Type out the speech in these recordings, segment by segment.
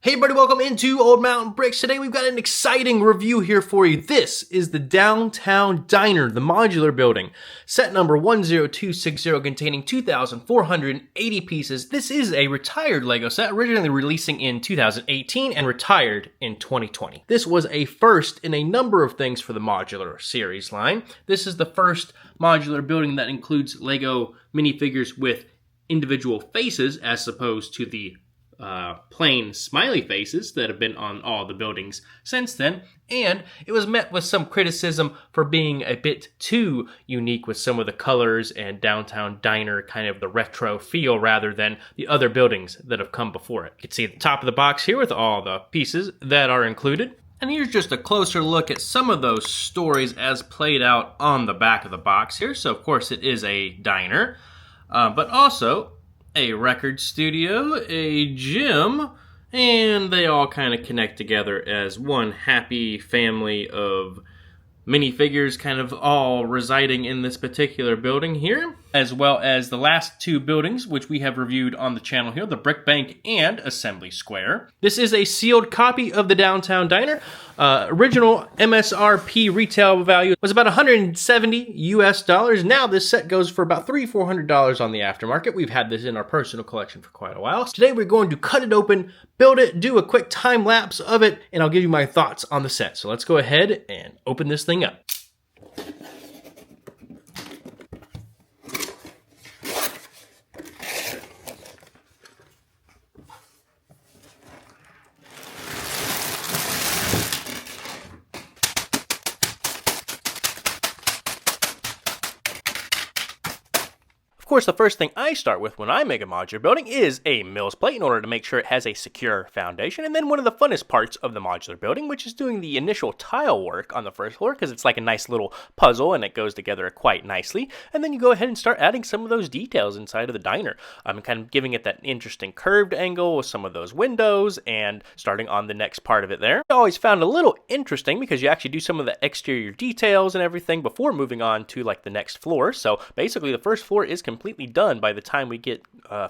Hey everybody, welcome into Old Mountain Bricks. Today we've got an exciting review here for you. This is the Downtown Diner, the modular building. Set number 10260 containing 2,480 pieces. This is a retired LEGO set, originally releasing in 2018 and retired in 2020. This was a first in a number of things for the modular series line. This is the first modular building that includes LEGO minifigures with individual faces as opposed to the plain smiley faces that have been on all the buildings since then, and it was met with some criticism for being a bit too unique with some of the colors and Downtown Diner kind of the retro feel rather than the other buildings that have come before it. You can see the top of the box here with all the pieces that are included. And here's just a closer look at some of those stories as played out on the back of the box here. So of course it is a diner, but also a record studio, a gym, and they all kind of connect together as one happy family of minifigures kind of all residing in this particular building here, as well as the last two buildings which we have reviewed on the channel here, the Brick Bank and Assembly Square. This is a sealed copy of the Downtown Diner. Original MSRP retail value was about $170 US. Now this set goes for about $300-400 on the aftermarket. We've had this in our personal collection for quite a while. So today we're going to cut it open, build it, do a quick time lapse of it, and I'll give you my thoughts on the set. So let's go ahead and open this thing up. Of course, the first thing I start with when I make a modular building is a Mills plate in order to make sure it has a secure foundation. And then one of the funnest parts of the modular building, which is doing the initial tile work on the first floor, because it's like a nice little puzzle and it goes together quite nicely. And then you go ahead and start adding some of those details inside of the diner. I'm kind of giving it that interesting curved angle with some of those windows and starting on the next part of it there. I always found it a little interesting because you actually do some of the exterior details and everything before moving on to like the next floor. So basically the first floor is completely done by the time we get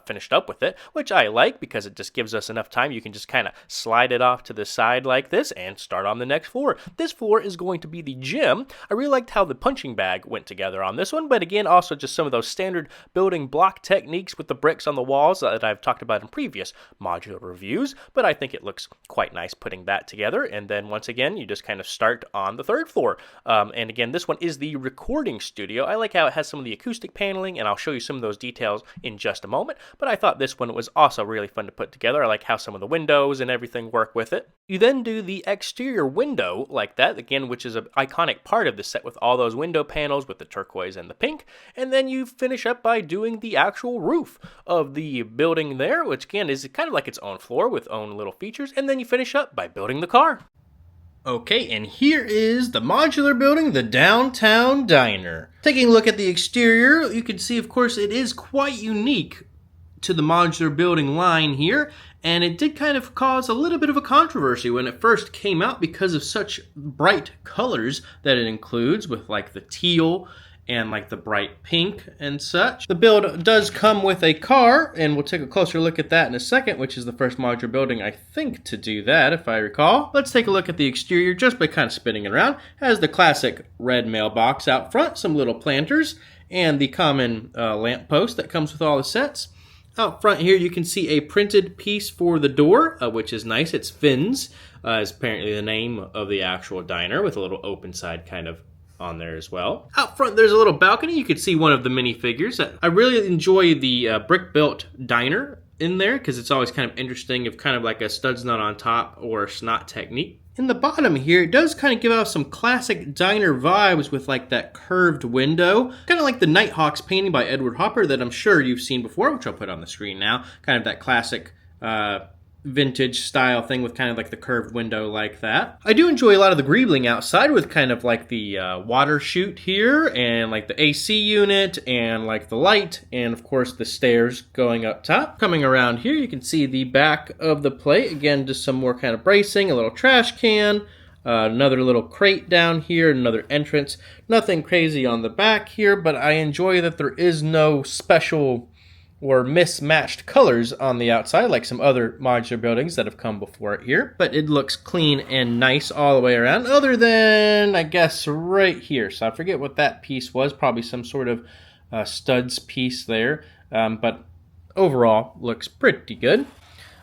finished up with it, which I like because it just gives us enough time. You can just kind of slide it off to the side like this and start on the next floor. This floor is going to be the gym. I really liked how the punching bag went together on this one, but again, also just some of those standard building block techniques with the bricks on the walls that I've talked about in previous modular reviews, but I think it looks quite nice putting that together. And then once again, you just kind of start on the third floor. And again, this one is the recording studio. I like how it has some of the acoustic paneling, and I'll show you some of those details in just a moment, but I thought this one was also really fun to put together. I like how some of the windows and everything work with it. You then do the exterior window like that, again, which is an iconic part of the set with all those window panels with the turquoise and the pink, and then you finish up by doing the actual roof of the building there, which again is kind of like its own floor with own little features, and then you finish up by building the car. Okay, and here is the modular building, the Downtown Diner. Taking a look at the exterior, you can see, of course, it is quite unique to the modular building line here, and it did kind of cause a little bit of a controversy when it first came out because of such bright colors that it includes with like the teal and like the bright pink and such. The build does come with a car, and we'll take a closer look at that in a second, which is the first modular building, I think, to do that, if I recall. Let's take a look at the exterior just by kind of spinning it around. It has the classic red mailbox out front, some little planters, and the common lamp post that comes with all the sets. Out front here, you can see a printed piece for the door, which is nice. It's Fins, is apparently the name of the actual diner, with a little open side kind of on there as well. Out front, there's a little balcony. You can see one of the minifigures. I really enjoy the brick-built diner in there because it's always kind of interesting if kind of like a studs not on top or a snot technique. In the bottom here, it does kind of give off some classic diner vibes with like that curved window, kind of like the Nighthawks painting by Edward Hopper that I'm sure you've seen before, which I'll put on the screen now. Kind of that classic vintage style thing with kind of like the curved window like that. I do enjoy a lot of the greebling outside with kind of like the water chute here and like the AC unit and like the light and of course the stairs going up top. Coming around here you can see the back of the plate. Again, just some more kind of bracing, a little trash can, another little crate down here, another entrance. Nothing crazy on the back here, but I enjoy that there is no special or mismatched colors on the outside, like some other modular buildings that have come before it here. But it looks clean and nice all the way around, other than, I guess, right here. So I forget what that piece was, probably some sort of studs piece there. But overall, looks pretty good.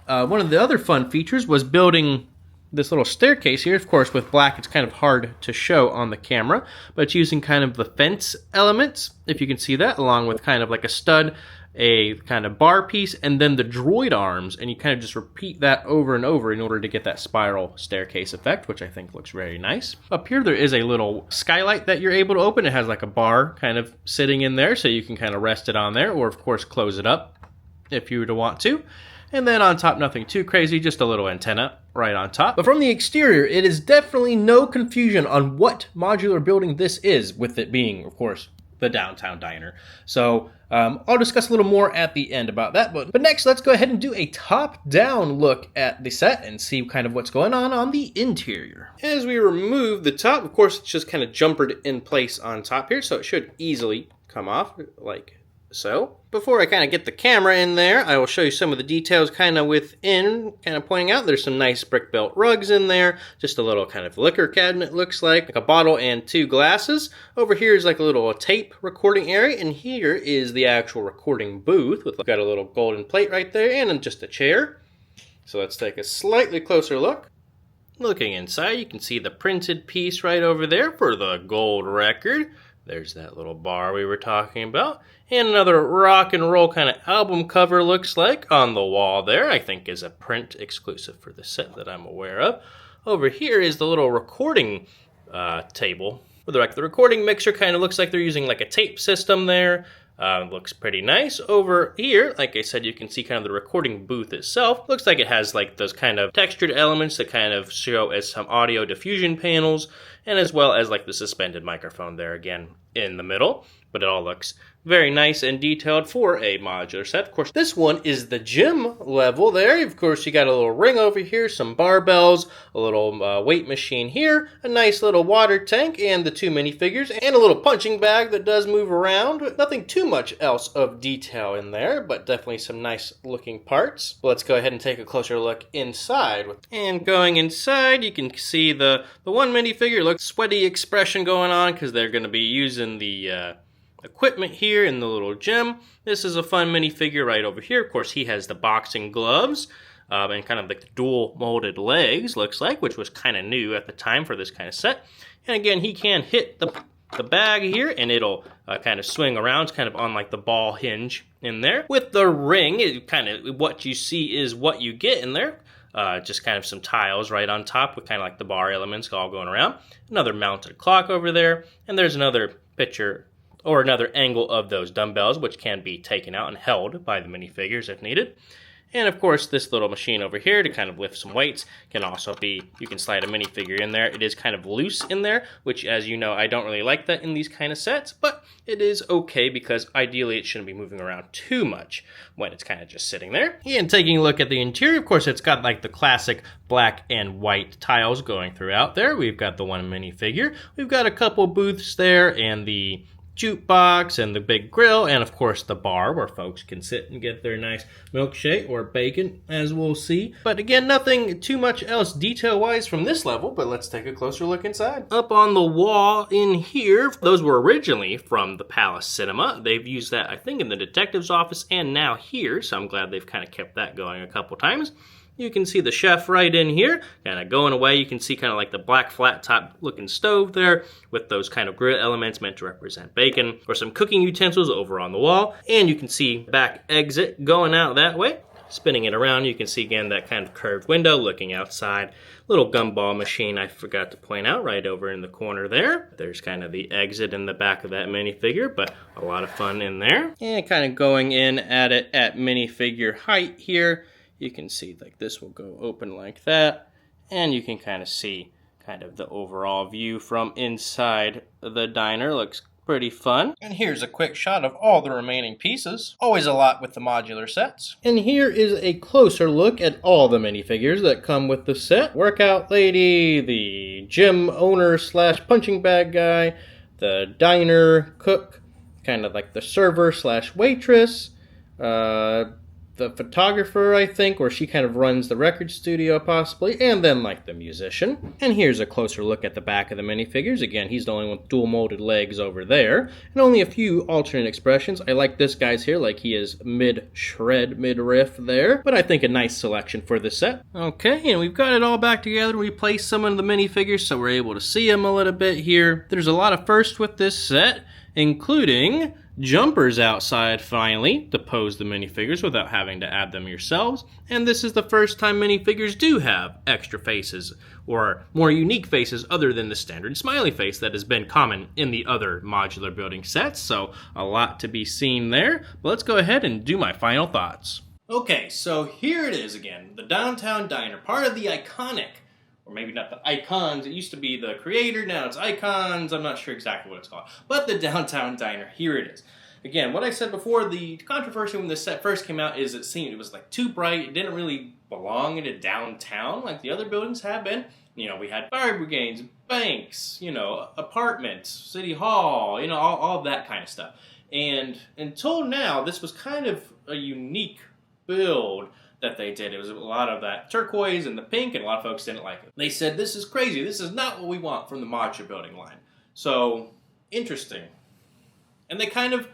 One of the other fun features was building this little staircase here. Of course, with black, it's kind of hard to show on the camera, but it's using kind of the fence elements, if you can see that, along with kind of like a stud, a kind of bar piece, and then the droid arms, and you kind of just repeat that over and over in order to get that spiral staircase effect, which I think looks very nice. Up here, there is a little skylight that you're able to open. It has like a bar kind of sitting in there, so you can kind of rest it on there, or of course close it up if you were to want to. And then on top, nothing too crazy, just a little antenna right on top. But from the exterior, it is definitely no confusion on what modular building this is, with it being, of course, the downtown diner. So I'll discuss a little more at the end about that. But next, let's go ahead and do a top-down look at the set and see kind of what's going on the interior. As we remove the top, of course, it's just kind of jumpered in place on top here, so it should easily come off like so. Before I kind of get the camera in there, I will show you some of the details kind of within, kind of pointing out there's some nice brick-built rugs in there, just a little kind of liquor cabinet looks like a bottle and 2 glasses. Over here is like a little tape recording area, and here is the actual recording booth with got a little golden plate right there and just a chair. So let's take a slightly closer look. Looking inside, you can see the printed piece right over there for the gold record. There's that little bar we were talking about. And another rock and roll kind of album cover looks like on the wall there. I think is a print exclusive for the set that I'm aware of. Over here is the little recording table. The recording mixer kind of looks like they're using like a tape system there. Looks pretty nice. Over here, like I said, you can see kind of the recording booth itself. Looks like it has like those kind of textured elements that kind of show as some audio diffusion panels, and as well as like the suspended microphone there again in the middle. But it all looks very nice and detailed for a modular set. Of course, this one is the gym level there. Of course, you got a little ring over here, some barbells, a little weight machine here, a nice little water tank, and the 2 minifigures, and a little punching bag that does move around. Nothing too much else of detail in there, but definitely some nice looking parts. Let's go ahead and take a closer look inside. And going inside, you can see the one minifigure looks sweaty expression going on because they're going to be using the equipment here in the little gym. This is a fun minifigure right over here. Of course, he has the boxing gloves and kind of like the dual molded legs, looks like, which was kind of new at the time for this kind of set. And again, he can hit the bag here, and it'll kind of swing around. It's kind of on like the ball hinge in there. With the ring, it kind of what you see is what you get in there. Just kind of some tiles right on top with kind of like the bar elements all going around. Another mounted clock over there, and there's another picture or another angle of those dumbbells, which can be taken out and held by the minifigures if needed. And of course, this little machine over here to kind of lift some weights can also be, you can slide a minifigure in there. It is kind of loose in there, which, as you know, I don't really like that in these kind of sets, but it is okay because ideally it shouldn't be moving around too much when it's kind of just sitting there. And taking a look at the interior, of course, it's got like the classic black and white tiles going throughout there. We've got the one minifigure. We've got a couple booths there and the jukebox and the big grill, and of course the bar where folks can sit and get their nice milkshake or bacon, as we'll see. But again, nothing too much else detail-wise from this level, but let's take a closer look inside. Up on the wall in here, those were originally from the Palace Cinema. They've used that, I think, in the detective's office and now here, so I'm glad they've kind of kept that going a couple times. You can see the chef right in here, kind of going away. You can see kind of like the black flat top looking stove there with those kind of grill elements meant to represent bacon, or some cooking utensils over on the wall. And you can see back exit going out that way. Spinning it around, you can see again that kind of curved window looking outside. Little gumball machine I forgot to point out right over in the corner there. There's kind of the exit in the back of that minifigure, but a lot of fun in there. And kind of going in at it at minifigure height here. You can see like this will go open like that, and you can kind of see kind of the overall view from inside the diner. Looks pretty fun. And here's a quick shot of all the remaining pieces. Always a lot with the modular sets. And here is a closer look at all the minifigures that come with the set. Workout lady, the gym owner slash punching bag guy, the diner cook, kind of like the server slash waitress, the photographer, I think, or she kind of runs the record studio possibly, and then like the musician. And here's a closer look at the back of the minifigures. Again, he's the only one with dual molded legs over there, and only a few alternate expressions. I like this guy's here, like he is mid-shred, mid-riff there, but I think a nice selection for the set. Okay, and we've got it all back together. We placed some of the minifigures so we're able to see them a little bit here. There's a lot of firsts with this set, including jumpers outside finally to pose the minifigures without having to add them yourselves. And this is the first time minifigures do have extra faces or more unique faces other than the standard smiley face that has been common in the other modular building sets. So a lot to be seen there. But let's go ahead and do my final thoughts. Okay, so here it is again, the Downtown Diner, part of the iconic, or maybe not the icons, it used to be the creator, now it's icons, I'm not sure exactly what it's called. But the Downtown Diner, here it is. Again, what I said before, the controversy when this set first came out is it was like too bright, it didn't really belong in a downtown like the other buildings have been. You know, we had fire brigades, banks, you know, apartments, city hall, you know, all that kind of stuff. And until now, this was kind of a unique build that they did. It was a lot of that turquoise and the pink, and a lot of folks didn't like it. They said, this is crazy. This is not what we want from the modular building line. So, interesting. And they kind of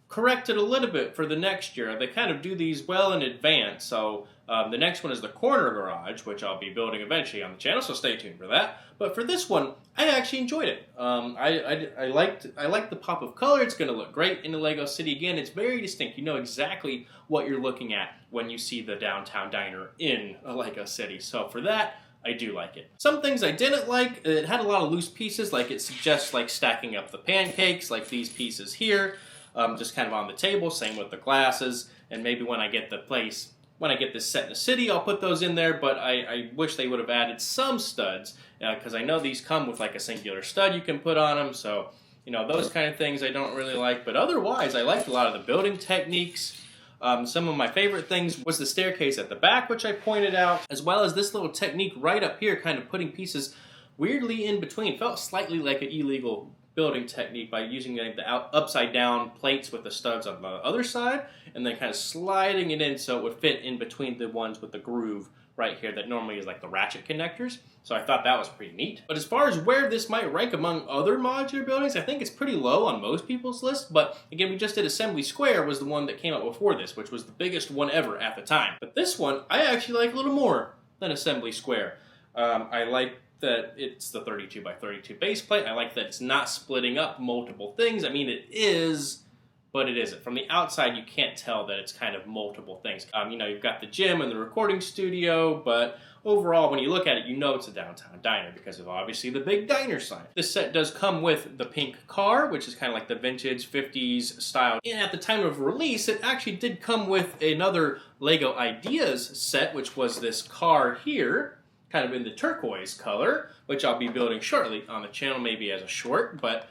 corrected a little bit for the next year. They kind of do these well in advance. So, the next one is the corner garage, which I'll be building eventually on the channel, so stay tuned for that. But for this one, I actually enjoyed it. I liked the pop of color. It's going to look great in the LEGO City. Again, it's very distinct. You know exactly what you're looking at when you see the Downtown Diner in a LEGO City. So for that, I do like it. Some things I didn't like, it had a lot of loose pieces, like it suggests like stacking up the pancakes, like these pieces here, just kind of on the table, same with the glasses, and maybe when I get this set in the city, I'll put those in there, but I wish they would have added some studs, because I know these come with like a singular stud you can put on them, so, you know, those kind of things I don't really like, but otherwise, I liked a lot of the building techniques. Some of my favorite things was the staircase at the back, which I pointed out, as well as this little technique right up here, kind of putting pieces weirdly in between. Felt slightly like an illegal building technique by using the upside down plates with the studs on the other side, and then kind of sliding it in so it would fit in between the ones with the groove right here that normally is like the ratchet connectors. So I thought that was pretty neat. But as far as where this might rank among other modular buildings, I think it's pretty low on most people's list. But again, we just did Assembly Square was the one that came out before this, which was the biggest one ever at the time. But this one, I actually like a little more than Assembly Square. I like that it's the 32 by 32 base plate. I like that it's not splitting up multiple things. I mean, it is, but it isn't. From the outside, you can't tell that it's kind of multiple things. You know, you've got the gym and the recording studio, but overall, when you look at it, you know it's a Downtown Diner because of obviously the big diner sign. This set does come with the pink car, which is kind of like the vintage 50s style. And at the time of release, it actually did come with another LEGO Ideas set, which was this car here, kind of in the turquoise color, which I'll be building shortly on the channel, maybe as a short, but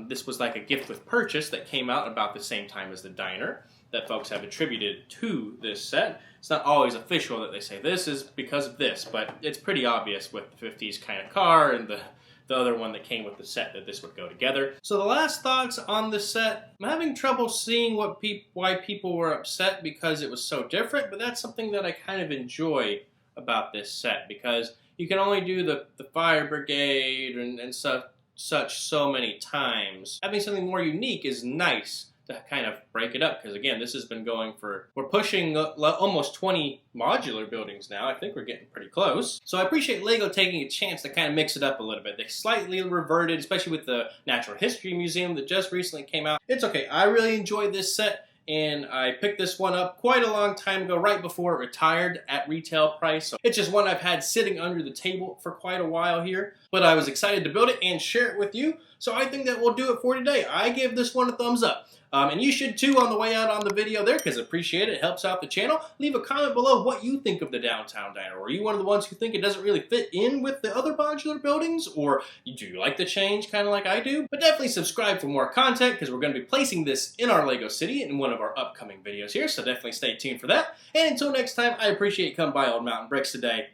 this was like a gift with purchase that came out about the same time as the diner that folks have attributed to this set. It's not always official that they say this is because of this, but it's pretty obvious with the 50s kind of car and the other one that came with the set that this would go together. So the last thoughts on the set, I'm having trouble seeing why people were upset because it was so different, but that's something that I kind of enjoy about this set, because you can only do the fire brigade and such so many times. Having something more unique is nice to kind of break it up, because again, this has been going for, we're pushing almost 20 modular buildings now. I think we're getting pretty close. So I appreciate LEGO taking a chance to kind of mix it up a little bit. They slightly reverted, especially with the Natural History Museum that just recently came out. It's okay, I really enjoyed this set. And I picked this one up quite a long time ago, right before it retired at retail price. So it's just one I've had sitting under the table for quite a while here. But I was excited to build it and share it with you. So I think that we'll do it for today. I give this one a thumbs up. And you should too on the way out on the video there, because I appreciate it. It helps out the channel. Leave a comment below what you think of the Downtown Diner. Or are you one of the ones who think it doesn't really fit in with the other modular buildings? Or do you like the change kind of like I do? But definitely subscribe for more content, because we're going to be placing this in our LEGO City in one of our upcoming videos here. So definitely stay tuned for that. And until next time, I appreciate you coming by Old Mountain Bricks today.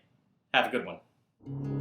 Have a good one.